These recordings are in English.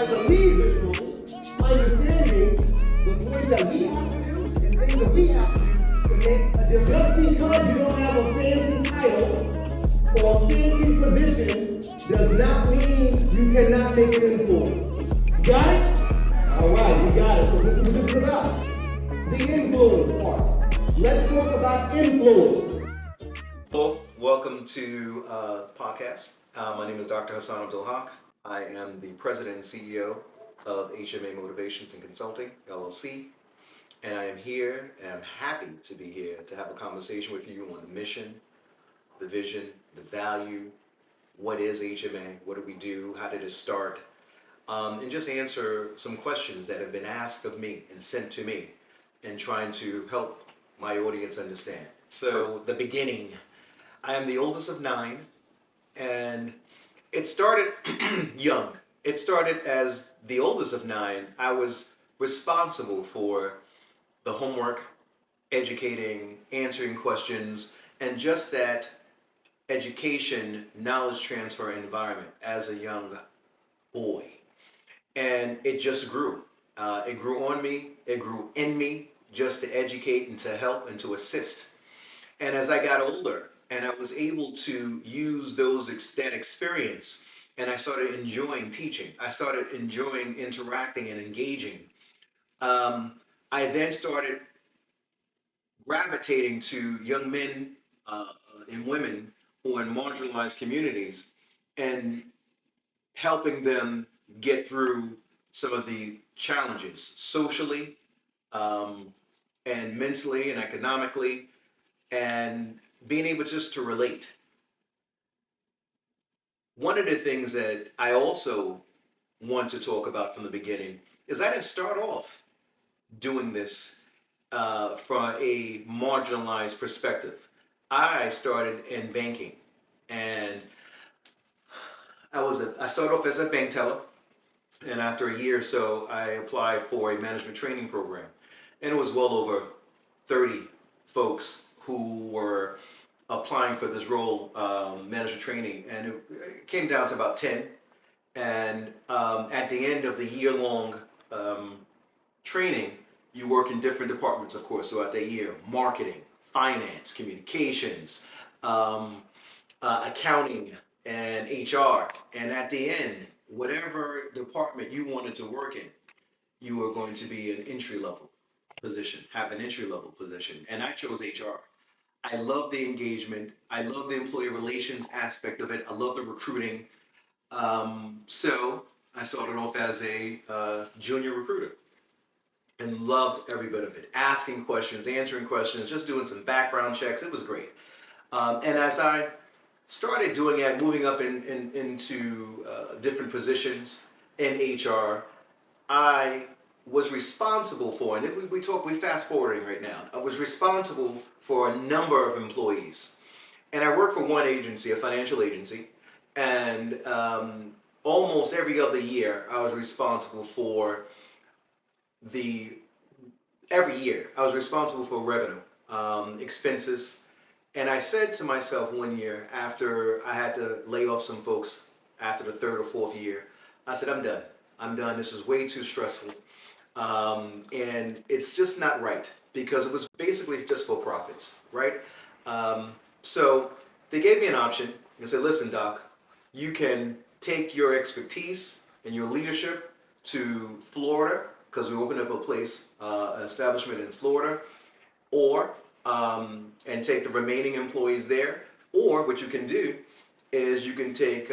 to leave this room understanding the things that we have to do and things that we have to do to make a difference. Just because you don't have a fancy title or a fancy position does not mean you cannot make an influence. Got it? All right, you got it. So this is what this is about. The influence part. Let's talk about influence. Hello, welcome to podcast. My name is Dr. Hassan Abdul Haq. I am the president and CEO of HMA Motivations and Consulting, LLC. And I am here and I'm happy to be here to have a conversation with you on the mission, the vision, the value, what is HMA, what do we do, how did it start, and just answer some questions that have been asked of me and sent to me and trying to help my audience understand. So the beginning, I am the oldest of 9 and it started young. It started as the oldest of 9. I was responsible for the homework, educating, answering questions, and just that education, knowledge transfer environment as a young boy. And it just grew. It grew on me, it grew in me, just to educate and to help and to assist. And as I got older and I was able to use that experience, and I started enjoying teaching, I started enjoying interacting and engaging, I then started gravitating to young men and women who are in marginalized communities and helping them get through some of the challenges socially, and mentally and economically, and being able just to relate. One of the things that I also want to talk about from the beginning is I didn't start off doing this from a marginalized perspective. I started in banking, and I started off as a bank teller, and after a year or so, I applied for a management training program, and it was well over 30 folks who were applying for this role, management training, and it came down to about 10. And at the end of the year-long training, you work in different departments, of course, throughout the year: marketing, finance, communications, accounting, and HR. And at the end, whatever department you wanted to work in, you were going to be an entry-level position, have an entry-level position. And I chose HR. I love the engagement. I love the employee relations aspect of it. I love the recruiting. So I started off as a junior recruiter and loved every bit of it. Asking questions, answering questions, just doing some background checks. It was great. And as I started doing it, moving up into different positions in HR, I was responsible for, and we fast forwarding right now. I was responsible for a number of employees, and I worked for one agency, a financial agency, and almost every other year I was responsible for every year I was responsible for revenue, expenses, and I said to myself one year after I had to lay off some folks after the 3rd or 4th year, I said, I'm done. I'm done. This is way too stressful. And it's just not right, because it was basically just for profits, right? So they gave me an option and said, listen, Doc, you can take your expertise and your leadership to Florida, because we opened up an establishment in Florida, or and take the remaining employees there. Or what you can do is you can take,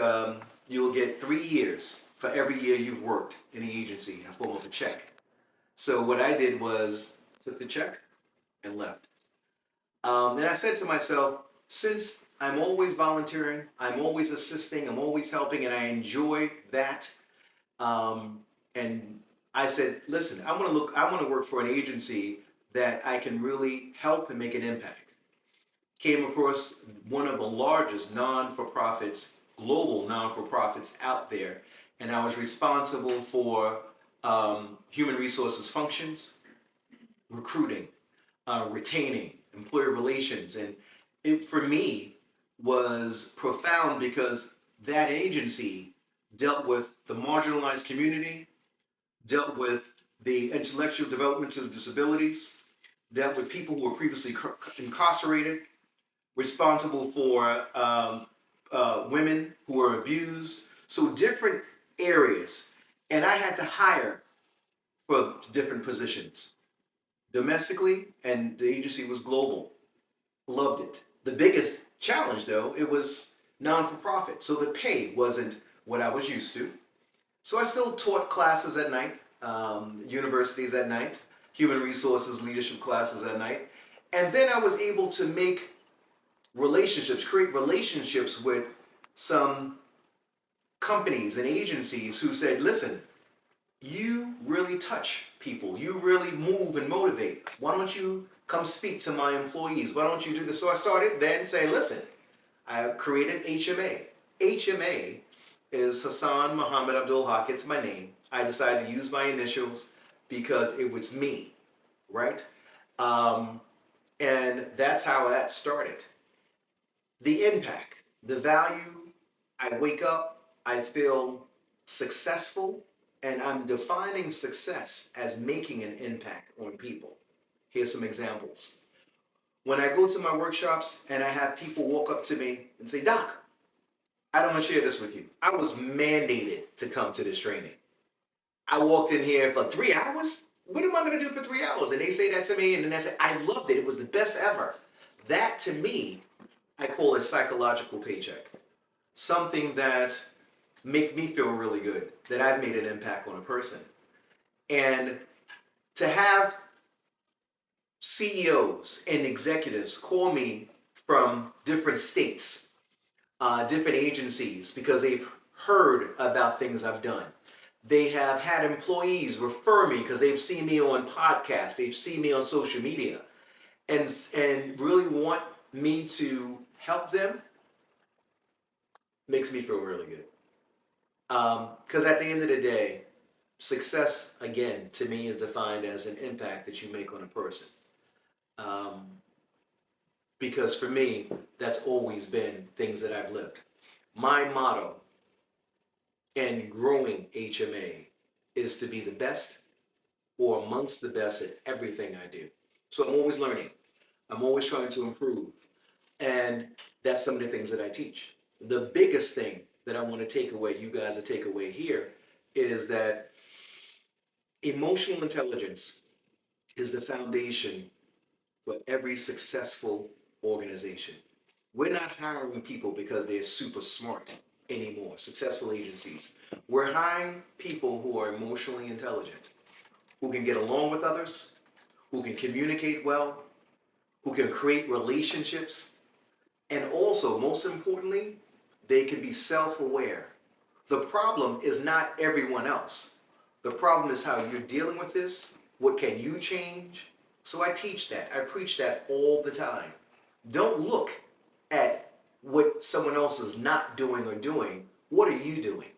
you'll get 3 years for every year you've worked in the agency in the form of a check. So what I did was took the check and left. And I said to myself, since I'm always volunteering, I'm always assisting, I'm always helping, and I enjoy that. And I said, listen, I want to work for an agency that I can really help and make an impact. Came across one of the largest global non-for-profits out there, and I was responsible for human resources functions, recruiting, retaining, employer relations. And it, for me, was profound because that agency dealt with the marginalized community, dealt with the intellectual development of disabilities, dealt with people who were previously incarcerated, responsible for women who were abused. So different areas. And I had to hire for different positions domestically, and the agency was global. Loved it. The biggest challenge, though, it was non-for-profit. So the pay wasn't what I was used to. So I still taught classes at night, universities at night, human resources leadership classes at night. And then I was able to make relationships, create relationships with some companies and agencies who said, listen, you really touch people. You really move and motivate. Why don't you come speak to my employees? Why don't you do this? So I started then saying, listen, I created HMA. HMA is Hassan Muhammad Abdul Haq. It's my name. I decided to use my initials because it was me, right? And that's how that started. The impact, the value, I wake up, I feel successful, and I'm defining success as making an impact on people. Here's some examples. When I go to my workshops and I have people walk up to me and say, Doc, I don't want to share this with you. I was mandated to come to this training. I walked in here for 3 hours. What am I going to do for 3 hours? And they say that to me, and then I say, I loved it. It was the best ever. That, to me, I call a psychological paycheck. Something that makes me feel really good, that I've made an impact on a person. And to have CEOs and executives call me from different states, different agencies, because they've heard about things I've done. They have had employees refer me because they've seen me on podcasts, they've seen me on social media, and really want me to help them, makes me feel really good. Because at the end of the day, success, again, to me is defined as an impact that you make on a person. Because for me, that's always been things that I've lived. My motto in growing HMA is to be the best or amongst the best at everything I do. So I'm always learning. I'm always trying to improve. And that's some of the things that I teach. The biggest thing that I want to take away, you guys to take away here, is that emotional intelligence is the foundation for every successful organization. We're not hiring people because they're super smart anymore, successful agencies. We're hiring people who are emotionally intelligent, who can get along with others, who can communicate well, who can create relationships, and also, most importantly, they can be self-aware. The problem is not everyone else. The problem is how you're dealing with this. What can you change? So I teach that. I preach that all the time. Don't look at what someone else is not doing or doing. What are you doing?